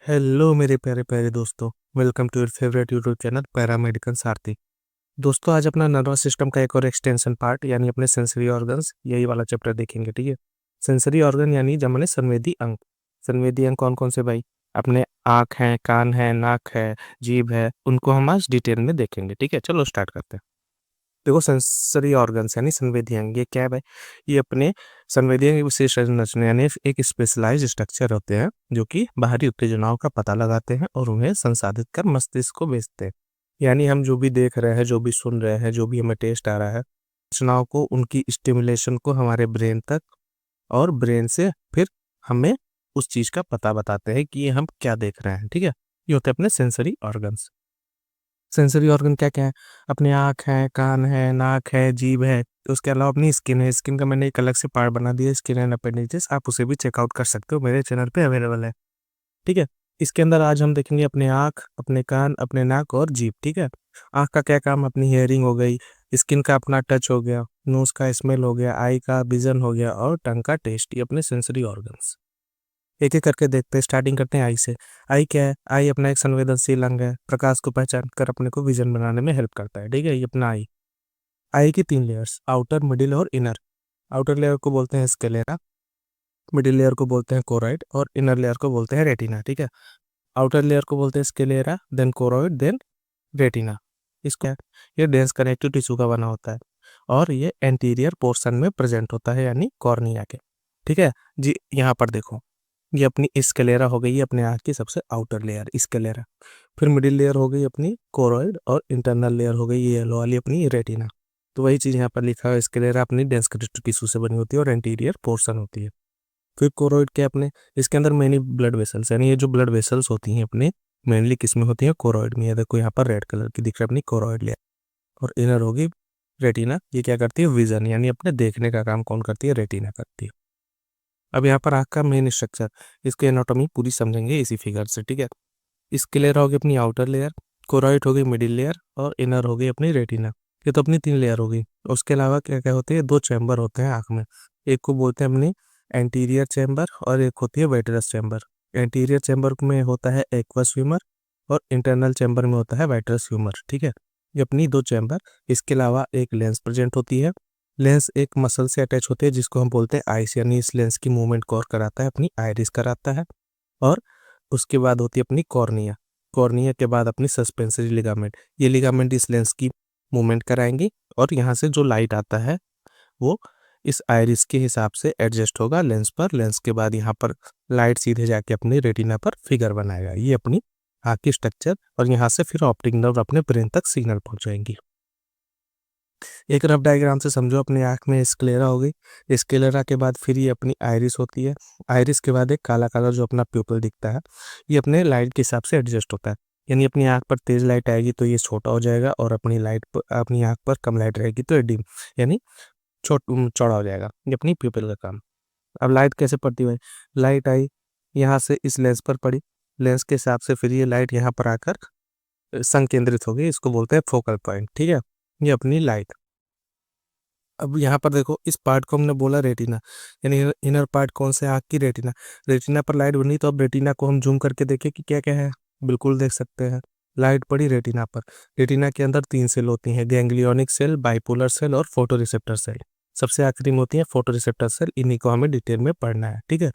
Hello मेरे प्यारे प्यारे दोस्तों। Welcome to your favourite YouTube channel paramedical Sarathi. दोस्तों आज अपना नर्वस सिस्टम का एक और एक्सटेंशन पार्ट यानी अपने सेंसरी ऑर्गन्स यही वाला चैप्टर देखेंगे। ठीक है, सेंसरी ऑर्गन यानी जब मैंने संवेदी अंग। संवेदी अंग कौन कौन से भाई? अपने आँख है, कान है, नाक है, जीभ है, उनको हम आज डिटेल में देखेंगे। ठीक है, चलो स्टार्ट करते हैं। देखो सेंसरी ऑर्गन्स यानी संवेदी अंग ये क्या है भाई? ये अपने संवेदी अंग विशेष संरचना यानी एक स्पेशलाइज स्ट्रक्चर होते हैं जो कि बाहरी उत्तेजनाओं का पता लगाते हैं और उन्हें संसाधित कर मस्तिष्क को भेजते हैं। यानी हम जो भी देख रहे हैं, जो भी सुन रहे हैं, जो भी हमें टेस्ट आ रहा है, सूचनाओं को उनकी स्टिमुलेशन को हमारे ब्रेन तक और ब्रेन से फिर हमें उस चीज का पता बताते हैं कि ये हम क्या देख रहे हैं। ठीक है, ये होते हैं अपने सेंसरी ऑर्गन्स। सेंसरी ऑर्गन क्या क्या है? अपने आँख है, कान है, नाक है, जीभ है, उसके अलावा अपनी स्किन है। स्किन का मैंने एक अलग से पार्ट बना दिया, स्किन एंड अपेंडिजेस, आप उसे भी चेकआउट कर सकते हो, मेरे चैनल पे अवेलेबल है। ठीक है, इसके अंदर आज हम देखेंगे अपने आँख, अपने कान, अपने नाक और जीभ। ठीक है, आँख का क्या काम? अपनी हियरिंग हो गई, स्किन का अपना टच हो गया, नोज का स्मेल हो गया, आई का विजन हो गया और टंग का टेस्ट। ये अपने सेंसरी ऑर्गन्स एक एक करके देखते हैं। स्टार्टिंग करते हैं आई से। आई क्या है? आई अपना एक संवेदनशील अंग है, प्रकाश को पहचान कर अपने को विजन बनाने में हेल्प करता है। ठीक है, ये अपना आई। आई की 3 लेयर्स, आउटर, मिडिल और इनर। आउटर लेयर को बोलते हैं स्क्लेरा, मिडिल लेयर को बोलते हैं कोरॉइड और इनर लेयर को बोलते हैं रेटिना। ठीक है, आउटर लेयर को बोलते हैं sclera, then choroid, then retina. इसका ये डेंस कनेक्टिव टिश्यू का बना होता है और ये एंटीरियर पोर्शन में प्रेजेंट होता है यानी कॉर्निया के। ठीक है जी, यहाँ पर देखो, ये अपनी स्क्लेरा हो गई, अपने आँख की सबसे आउटर लेयर स्क्लेरा। फिर मिडिल लेयर हो गई अपनी कोरॉइड और इंटरनल लेयर हो गई ये येलो वाली अपनी रेटिना। तो वही चीज़ यहाँ पर लिखा है, स्क्लेरा अपनी डेंस कनेक्टिव टिश्यू से बनी होती है और एंटीरियर पोर्शन होती है। फिर कोरॉइड के अपने, इसके अंदर मेनी ब्लड वेसल्स यानी ये जो ब्लड वेसल्स होती हैं अपने मेनली किसमें होती है? कोरॉइड में। ये देखो यहाँ पर रेड कलर की दिख रहा है अपनी कोरॉइड लेयर। और इनर होगी रेटिना, ये क्या करती है? विजन यानी अपने देखने का काम कौन करती है? रेटिना करती है। अब यहाँ पर आँख का मेन स्ट्रक्चर, इसकी एनाटॉमी पूरी समझेंगे इसी फिगर से। ठीक है, स्क्लेरा होगी अपनी आउटर लेयर, कोरॉइड हो गई मिडिल लेयर और इनर हो गई अपनी रेटिना। ये तो अपनी 3 लेयर हो गई। उसके अलावा क्या क्या होते हैं? 2 चैम्बर होते हैं आँख में। एक को बोलते हैं अपनी एंटीरियर चैम्बर और एक होती है वाइट्रस चैम्बर। एंटीरियर चैम्बर में होता है एक्वस ह्यूमर और इंटरनल चैम्बर में होता है वाइट्रस ह्यूमर। ठीक है, ये अपनी 2 चैम्बर। इसके अलावा एक लेंस प्रेजेंट होती है। लेंस एक मसल से अटैच होती है जिसको हम बोलते हैं आइस, यानी इस लेंस की मूवमेंट को और कराता है अपनी आइरिस कराता है। और उसके बाद होती है अपनी कॉर्निया। कॉर्निया के बाद अपनी सस्पेंसरी लिगामेंट, ये लिगामेंट इस लेंस की मूवमेंट कराएंगी और यहाँ से जो लाइट आता है वो इस आइरिस के हिसाब से एडजस्ट होगा लेंस पर। लेंस के बाद यहाँ पर लाइट सीधे जाके अपनी रेटिना पर फिगर बनाएगा। ये अपनी आँख की स्ट्रक्चर, और यहाँ से फिर ऑप्टिक नर्व अपने ब्रेन तक सिग्नल पहुँचाएंगी। एक रफ डायग्राम से समझो, अपनी आँख में स्क्लेरा हो गई, स्क्लेरा के बाद फिर ये अपनी आइरिस होती है। आइरिस के बाद एक काला काला जो अपना प्यूपल दिखता है, ये अपने लाइट के हिसाब से एडजस्ट होता है। यानी अपनी आँख पर तेज लाइट आएगी तो ये छोटा हो जाएगा और अपनी आँख पर कम लाइट रहेगी तो ये डिम यानी चौड़ा हो जाएगा। ये अपनी प्यूपल का काम। अब लाइट कैसे पड़ती है? लाइट आई यहाँ से इस लेंस पर पड़ी, लेंस के हिसाब से फिर ये लाइट यहाँ पर आकर संकेंद्रित हो गई, इसको बोलते हैं फोकल पॉइंट। ठीक है, ये अपनी लाइट। अब यहाँ पर देखो, इस पार्ट को हमने बोला रेटिना, यानी इनर पार्ट कौन से? आँख की रेटिना। रेटिना पर लाइट बनी तो अब रेटिना को हम जूम करके देखें कि क्या क्या है। बिल्कुल देख सकते हैं, लाइट पड़ी रेटिना पर। रेटिना के अंदर 3 सेल होती हैं, गैंग्लियोनिक सेल, बाइपोलर सेल और फोटो रिसेप्टर सेल। सबसे आखिरी में होती है फोटो रिसेप्टर सेल, इन्हीं को हमें डिटेल में पढ़ना है। ठीक है,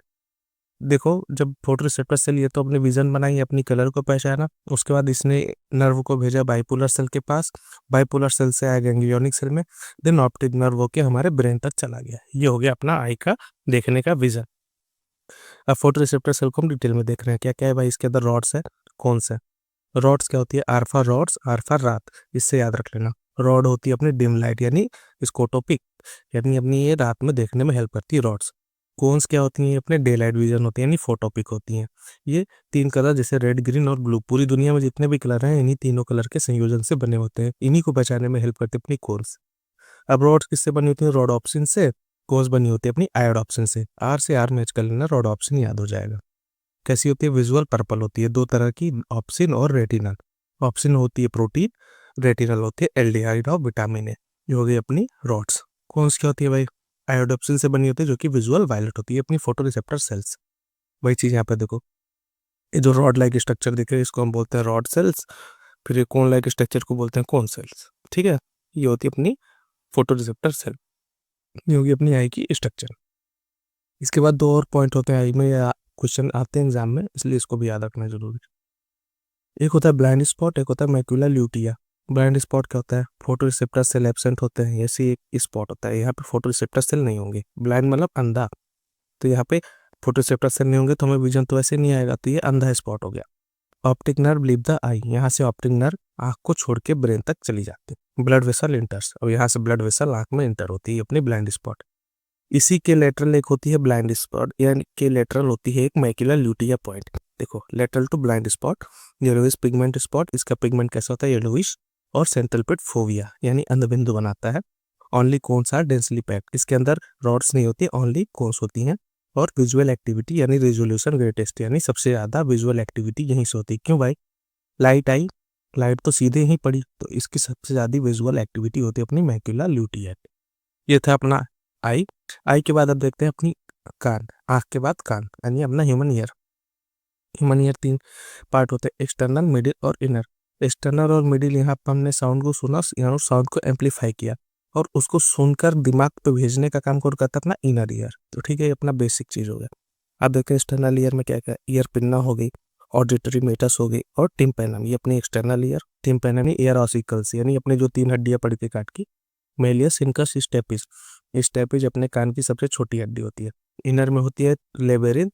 देखो जब फोटो रिसेप्टर सेल ये तो अपने विजन बनाई, अपनी कलर को पहचाना, उसके बाद इसने नर्व को भेजा बाइपोलर सेल के पास, बाइपोलर सेल से आया गैंग्लियोनिक सेल में, देन ऑप्टिक नर्व होके हमारे ब्रेन तक चला गया। ये हो गया अपना आई का देखने का विजन। अब फोटो रिसेप्टर सेल को हम डिटेल में देख रहे हैं, क्या क्या है भाई इसके अंदर? रॉड्स है। कौन से रॉड्स? क्या होती है? आल्फा रॉड्स, आल्फा रात, इससे याद रख लेना। रॉड होती है अपनी डिम लाइट यानी स्कोटोपिक, यानी अपनी ये रात में देखने में हेल्प करती है रॉड्स। कोन्स क्या होती हैं? अपने डे लाइट विजन होती है यानी फोटोपिक होती हैं। ये 3 कलर जैसे रेड, ग्रीन और ब्लू, पूरी दुनिया में जितने भी कलर हैं इन्हीं तीनों कलर के संयोजन से बने होते हैं, इन्हीं को पहचानने में हेल्प करती है अपनी कोन्स। अब रॉड्स किससे बनी होती है? रॉड ऑप्शन से। कोन्स बनी होती है अपनी आयोड ऑप्शन से। आर से आर मैच कर लेना, रॉड ऑप्शन याद हो जाएगा। कैसी होती है? विजुअल पर्पल होती है। 2 तरह की, ऑप्सिन और रेटिनल। ऑप्सिन होती है प्रोटीन, रेटिनल होती है एल्डिहाइड ऑफ विटामिन ए। ये हो गई अपनी रॉड्स। कौन सी होती है भाई? आयोडोप्सिन से बनी होती है जो कि विजुअल वायलेट होती है, अपनी फोटो रिसेप्टर सेल्स। वही चीज यहाँ पे देखो, ये जो रॉड लाइक स्ट्रक्चर दिख रहा है इसको हम बोलते हैं रॉड सेल्स, फिर ये कोन लाइक स्ट्रक्चर को बोलते हैं कोन सेल्स। ठीक है, ये होती है अपनी फोटो रिसेप्टर सेल, ये होगी अपनी आई की स्ट्रक्चर। इसके बाद दो और पॉइंट होते हैं आई में, या क्वेश्चन आते हैं एग्जाम में, इसलिए इसको भी याद रखना जरूरी। एक होता है ब्लाइंड स्पॉट, एक होता है मैक्यूला ल्यूटिया। ब्लाइंड स्पॉट क्या होता है, फोटो रिसेप्टर सेल एब्सेंट होते हैं, ऐसे एक स्पॉट होता है, यहाँ पे फोटो रिसेप्टर सेल नहीं होंगे। ब्लाइंड मतलब अंधा, तो यहाँ पे फोटो रिसेप्टर सेल नहीं होंगे तो हमें विजन तो ऐसे नहीं आएगा, तो ये अंधा स्पॉट हो गया। ऑप्टिक नर्व लीव द आई, यहाँ से ऑप्टिक नर्व आंख को छोड़ के ब्रेन तक चली जाती है। ब्लड वेसल इंटर्स, और यहाँ से ब्लड वेसल आंख में इंटर होती है अपनी ब्लाइंड स्पॉट। इसी के लेटरल एक होती है ब्लाइंड स्पॉट, यानी के लेटरल होती है एक मैक्यूला ल्यूटिया पॉइंट। देखो lateral to blind spot, yellowish pigment spot, इसका पिगमेंट कैसा होता है येलोइश, और सेंट्रल पिट फोविया यानी अंधबिंदु बनाता है। Only cones are densely packed, इसके अंदर रॉड्स नहीं होती, ओनली कोन्स होती हैं। और विजुअल एक्टिविटी यानी रेजोल्यूशन ग्रेटेस्ट, यानी सबसे ज्यादा विजुअल एक्टिविटी यहीं से होती है। क्यों भाई, लाइट आई, लाइट तो सीधे ही पड़ी, तो इसकी सबसे ज्यादा विजुअल एक्टिविटी होती है अपनी मैक्यूला ल्यूटिया। ये था अपना आई। आई के बाद अब देखते हैं अपनी कान, आंख के बाद कान, यानी अपना ह्यूमन ईयर। ह्यूमन ईयर तीन पार्ट होते हैं, एक्सटर्नल, मिडिल और इनर। एक्सटर्नल और मिडिल, यहाँ पर हमने साउंड को सुना, यहाँ साउंड को एम्पलीफाई किया और उसको सुनकर दिमाग पे भेजने का काम कौन करता है, अपना इनर ईयर। तो ठीक है, ये अपना बेसिक चीज हो गया। अब देखते हैं एक्सटर्नल ईयर में क्या क्या, ईयर पिन्ना हो गई, ऑडिटरी मेटस हो गई, और टिम्पैनम, ये अपनी external ear. Tympanum ear ossicles, यानी अपने जो तीन हड्डियां पड़ी थी काट की। मेलियस इनकस स्टेपिस, स्टेपिस अपने कान की सबसे छोटी हड्डी होती है। इनर में होती है लेबेरिंथ,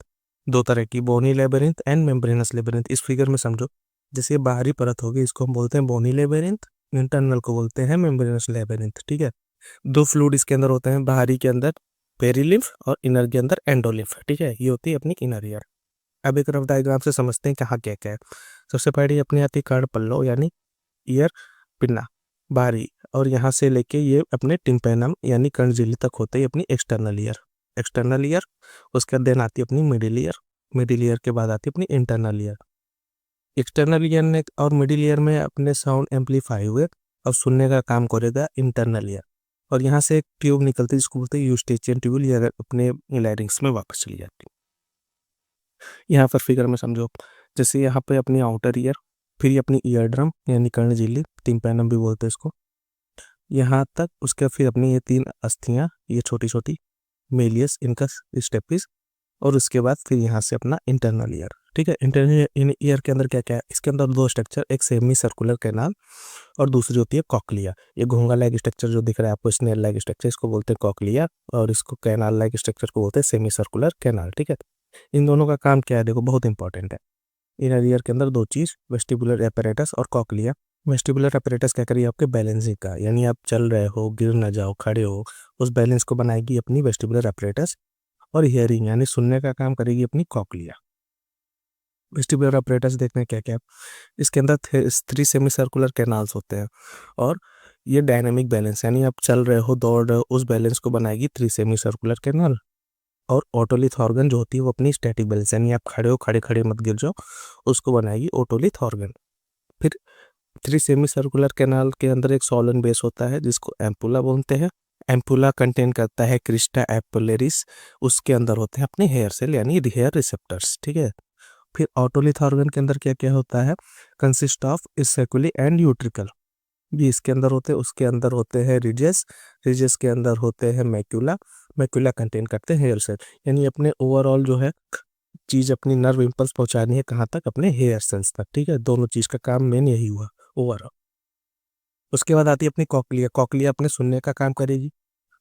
दो तरह की, बोनी लेबेरिंथ एंड मेम्ब्रेनस लेबेरिंथ। इस फिगर में समझो, जैसे ये बाहरी परत होगी इसको हम बोलते हैं बोनी लेबेरिंथ, इंटरनल को बोलते हैं मेम्ब्रेनस लेबेरिंथ। ठीक है, दो फ्लूइड इसके अंदर होते हैं, बाहरी के अंदर पेरीलिम्फ और इनर के अंदर एंडोलिम्फ। ठीक है, ये होती है अपनी इनर ईयर। अब एक रफ डायग्राम से समझते हैं कहाँ क्या क्या है। सबसे पहले अपनी आती है कर्ण पल्लो, यानी ईयर पिन्ना बाहरी, और यहाँ से लेके ये अपने टिम्पैनम यानी कर्णझिल्ली तक होते ही अपनी एक्सटर्नल ईयर। एक्सटर्नल ईयर, उसके बाद देन आती है अपनी मिडिल ईयर, मिडिल ईयर के बाद आती है अपनी इंटरनल ईयर। एक्सटर्नल ईयर ने और मिडिल ईयर में अपने साउंड एम्पलीफाई हुए और सुनने का काम करेगा इंटरनल ईयर। और यहाँ से एक ट्यूब निकलती है जिसको बोलते हैं यूस्टेचियन ट्यूब, ये अपने लैरिंग्स में वापस चली जाती है। यहाँ पर फिगर में समझो, जैसे यहाँ पे अपनी आउटर ईयर, फिर ये अपनी ईयर ड्रम यानी कर्णझिल्ली, टिम्पैनम भी बोलते हैं इसको, यहाँ तक। उसके फिर अपनी ये तीन अस्थियाँ, ये छोटी छोटी, मेलियस इनकस स्टेपिस, और उसके बाद फिर यहाँ से अपना इंटरनल ईयर। ठीक है, इंटरनल ईयर के अंदर क्या क्या है, इसके अंदर दो स्ट्रक्चर, एक सेमी सर्कुलर कैनाल और दूसरी होती है कॉकलिया। ये घोंगा लाइक स्ट्रक्चर जो दिख रहा है आपको, स्नेल लाइक स्ट्रक्चर, इसको बोलते हैं कॉकलिया, और इसको कैनाल लाइक स्ट्रक्चर को बोलते हैं सेमी सर्कुलर कैनाल। ठीक है, इन दोनों का काम क्या है देखो, बहुत इंपॉर्टेंट है। इनर ईयर के अंदर दो चीज, वेस्टिबुलर एपरेटस और कॉकलिया। वेस्टिबुलर एपरेटस क्या करिए आपके बैलेंसिंग का, यानी आप चल रहे हो, गिर ना जाओ, खड़े हो, उस बैलेंस को बनाएगी अपनी वेस्टिबुलर एपरेटस। और हियरिंग यानी सुनने का काम करेगी अपनी कॉकलिया। वेस्टिबुलर एपरेटस देखने क्या क्या, इसके अंदर 3 सेमी सर्कुलर कैनाल्स होते हैं, और ये डायनामिक बैलेंस, यानी आप चल रहे हो, दौड़ रहे हो, उस बैलेंस को बनाएगी 3 सेमी सर्कुलर कैनाल। और ओटोलिथ ऑर्गन जो होती है वो अपनी स्टैटिक बैलेंस, यानी आप खड़े हो, खड़े खड़े मत गिर जाओ, उसको बनाएगी ओटोलिथ ऑर्गन। फिर 3 सेमी सर्कुलर कैनाल के अंदर एक सोलन बेस होता है जिसको एम्पुला बोलते हैं। एम्पुला कंटेन करता है क्रिस्टा एपुलेरिस, उसके अंदर होते हैं अपने हेयर सेल यानी हेयर रिसेप्टर्स। ठीक है, फिर ऑटोलिथ ऑर्गन के अंदर क्या क्या होता है, कंसिस्ट ऑफ स्पेकुली एंड यूट्रिकल, भी इसके अंदर होते हैं। उसके अंदर होते हैं रिजेस, रिजेस के अंदर होते हैं मैक्यूला, मैक्यूला कंटेन करते हैं हेयर सेल। यानी अपने ओवरऑल जो है चीज अपनी नर्व इम्पल्स पहुंचानी है कहाँ तक, अपने हेयर सेल्स तक। ठीक है, दोनों चीज का काम मेन यही हुआ ओवरऑल। उसके बाद आती है अपनी कॉकलिया, कॉकलिया अपने सुनने का काम करेगी।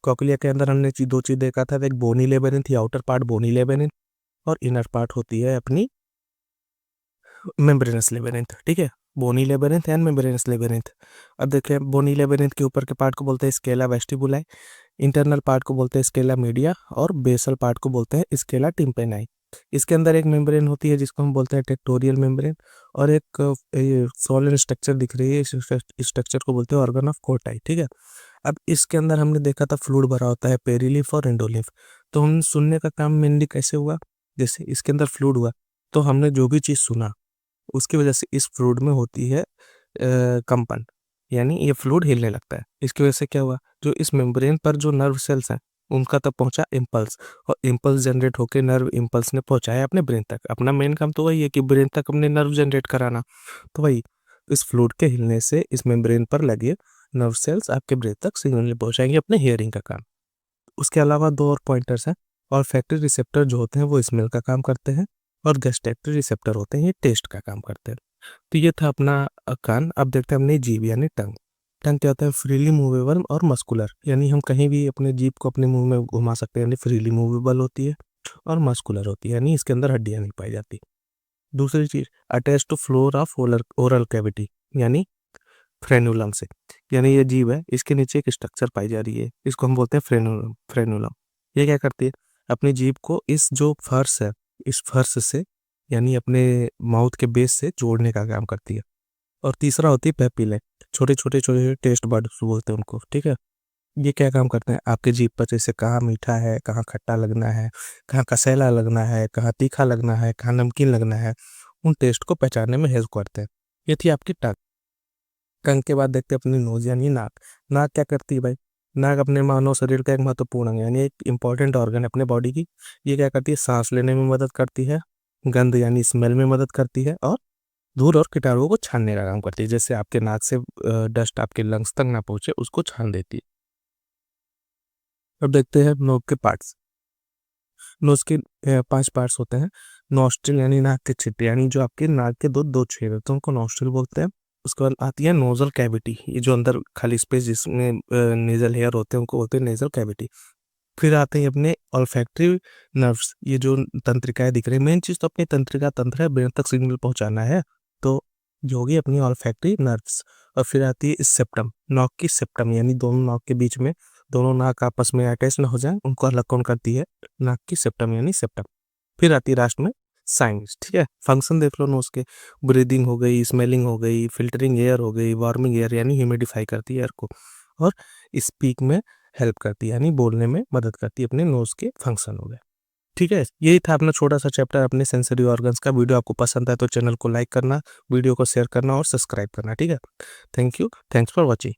कॉकलिया के अंदर हमने दो चीज देखा था, एक बोनी लेबेरिंथ, आउटर पार्ट बोनी लेबेरिंथ, और इनर पार्ट होती है अपनी मेम्ब्रेनस लेबेरिंथ। ठीक है, बोनी लेबेरिंथ एंड मेम्ब्रेनस लेबेरिंथ। अब देखिए, बोनी लेबेरिंथ के ऊपर के पार्ट को बोलते हैं स्केला वेस्टिबुलाई, इंटरनल पार्ट को बोलते हैं स्केला मीडिया, और बेसल पार्ट को बोलते हैं स्केला टिम्पेनाई। इसके अंदर एक मेम्ब्रेन होती है जिसको हम बोलते हैं टेक्टोरियल मेम्ब्रेन, और एक सोलन स्ट्रक्चर दिख रही है, इस स्ट्रक्चर को बोलते हैं ऑर्गन ऑफ कोटाई। ठीक है, अब इसके अंदर हमने देखा था फ्लूइड भरा होता है, पेरीलिम्फ और एंडोलिम्फ। तो हम सुनने का काम मेनली कैसे हुआ, जैसे इसके अंदर फ्लूइड हुआ तो हमने जो भी चीज सुना उसकी वजह से इस फ्लूइड में होती है कंपन, यानी ये फ्लूइड हिलने लगता है। इसकी वजह से क्या हुआ, जो इस मेम्ब्रेन पर जो नर्व सेल्स हैं उनका तब पहुंचा इम्पल्स, और इम्पल्स जनरेट होकर नर्व इम्पल्स ने पहुंचाया अपने ब्रेन तक। अपना मेन काम तो वही है कि ब्रेन तक अपने नर्व जनरेट कराना। तो वही इस फ्लूइड के हिलने से इस मेम्ब्रेन पर लगे नर्व सेल्स आपके ब्रेन तक सिग्नल पहुंचाएंगे अपने हियरिंग का काम। उसके अलावा दो और पॉइंटर्स हैं। ऑल्फैक्टरी रिसेप्टर जो होते हैं वो स्मेल का काम करते हैं, और गस्टैक्टरी रिसेप्टर होते हैं ये टेस्ट का काम करते हैं। तो ये था अपना कान। अब देखते हैं अपनी जीभ यानी टंग। टंग क्या होता है? फ्रीली मूवेबल और मस्कुलर, यानी हम कहीं भी अपने जीभ को अपने मुंह में घुमा सकते हैं, यानी फ्रीली मूवेबल होती है, और मस्कुलर होती है, यानी इसके अंदर हड्डियां नहीं पाई जाती। दूसरी चीज, attach to floor of oral cavity, यानी फ्रेनुलम से, यानी ये जीभ है, इसके नीचे एक स्ट्रक्चर पाई जा रही है, इसको हम बोलते हैं फ्रेनुलम। फ्रेनुलम ये क्या करती है? अपनी जीभ को इस जो फर्श है, इस फर्श से, यानी अपने माउथ के बेस से जोड़ने का काम करती है। और तीसरा होती है पेपिले, छोटे छोटे छोटे छोटे टेस्ट बड्स बोलते हैं उनको, ठीक है। ये क्या काम करते हैं? आपके जीभ पर जैसे कहाँ मीठा है, कहाँ खट्टा लगना है, कहाँ कसैला लगना है, कहाँ तीखा लगना है, कहाँ नमकीन लगना है, उन टेस्ट को पहचानने में हेल्प करते हैं। ये थी आपकी टंग। टंग के बाद देखते हैं अपनी नोज यानी नाक। नाक क्या करती है भाई? नाक अपने मानव शरीर का एक महत्वपूर्ण अंग है, यानी एक इंपॉर्टेंट ऑर्गन है अपने बॉडी की। ये क्या करती है? सांस लेने में मदद करती है, गंध यानी स्मेल में मदद करती है, और धूल और कीटाणुओं को छानने का काम करती है। जैसे आपके नाक से डस्ट आपके लंग्स तक ना पहुंचे, उसको छान देती है। अब देखते हैं नोज के पार्ट्स। नोज के 5 पार्ट्स होते हैं। नॉस्ट्रिल यानी नाक के छिद्र, यानी जो आपके नाक के दो दो छेद होते हैं उनको नॉस्ट्रिल बोलते हैं। उसके बाद आती है नोजल कैविटी, ये जो अंदर खाली स्पेस जिसमें नेजल हेयर होते हैं उनको बोलते हैं नेजल कैविटी। फिर आते हैं अपने ऑल्फैक्टरी नर्व्स, ये जो तंत्रिकाएं दिख रही है, मेन चीज तो अपनी तंत्रिका तंत्र है, ब्रेन तक सिग्नल पहुंचाना है, तो जो होगी अपनी ऑल्फैक्टरी नर्व्स। और फिर आती है सेप्टम, नाक की सेप्टम, यानी दोनों नाक के बीच में, दोनों नाक आपस में अटैच ना हो जाए, उनको अलग कौन करती है? नाक की सेप्टम यानी सेप्टम। फिर आती है लास्ट में साइंस, ठीक है। फंक्शन देख लो नोज के, ब्रीदिंग हो गई, स्मेलिंग हो गई, फिल्टरिंग एयर हो गई, वार्मिंग एयर यानी ह्यूमिडिफाई करती है एयर को, और स्पीक में हेल्प करती है, यानी बोलने में मदद करती है। अपने नोज के फंक्शन हो गए, ठीक है। यही था अपना छोटा सा चैप्टर अपने सेंसरी ऑर्गन्स का। वीडियो आपको पसंद आए तो चैनल को लाइक करना, वीडियो को शेयर करना और सब्सक्राइब करना, ठीक है। Thank you, thanks for watching.